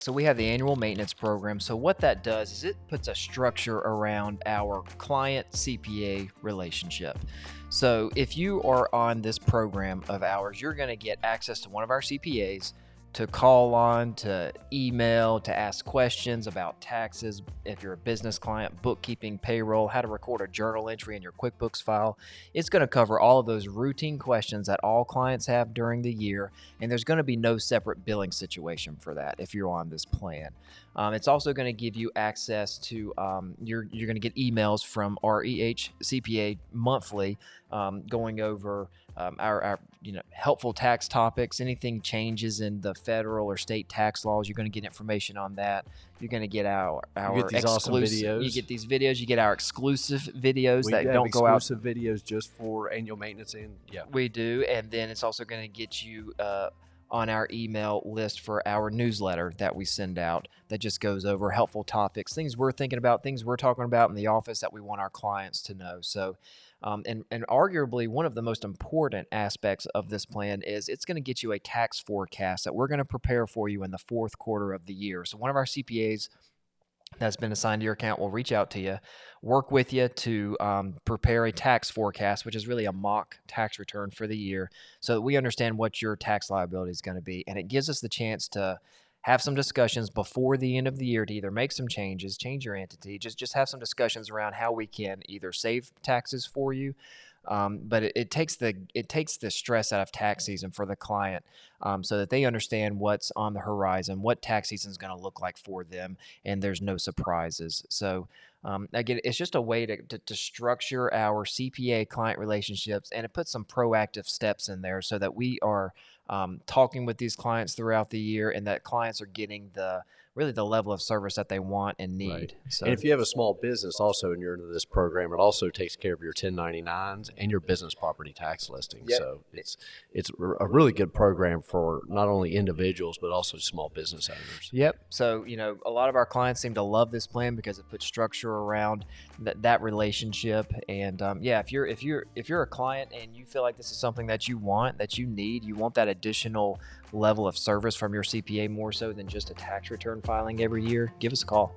So we have the annual maintenance program. So what that does is it puts a structure around our client CPA relationship. So if you are on this program of ours, you're going to get access to one of our CPAs to call on, to email, to ask questions about taxes, if you're a business client, bookkeeping, payroll, how to record a journal entry in your QuickBooks file. It's going to cover all of those routine questions that all clients have during the year, and there's going to be no separate billing situation for that if you're on this plan. It's also going to give you access to you're going to get emails from REH CPA monthly, going over our helpful tax topics. Anything changes in the federal or state tax laws, you're going to get information on that. You're going to get our You get these awesome exclusive videos. You get these videos. You get our exclusive videos We that have don't go out. exclusive videos just for annual maintenance, and We do, and then it's also going to get you on our email list for our newsletter that we send out that just goes over helpful topics, things we're thinking about, things we're talking about in the office that we want our clients to know. So, and arguably one of the most important aspects of this plan is it's going to get you a tax forecast that we're going to prepare for you in the fourth quarter of the year. So one of our CPAs that's been assigned to your account will reach out to you, work with you to prepare a tax forecast, which is really a mock tax return for the year, so that we understand what your tax liability is going to be. And it gives us the chance to have some discussions before the end of the year to either make some changes, change your entity, just have some discussions around how we can either save taxes for you. But it takes the stress out of tax season for the client, so that they understand what's on the horizon, what tax season is going to look like for them, and there's no surprises. So again, it's just a way to structure our CPA client relationships, and it puts some proactive steps in there so that we are talking with these clients throughout the year, and that clients are getting really the level of service that they want and need. Right. So, And if you have a small business also and you're into this program, it also takes care of your 1099s and your business property tax listing. Yep. So it's a really good program for not only individuals but also small business owners. Yep. So, a lot of our clients seem to love this plan because it puts structure around that relationship. And if you're a client and you feel like this is something that you want, that you need, you want that additional level of service from your CPA more so than just a tax return filing every year, give us a call.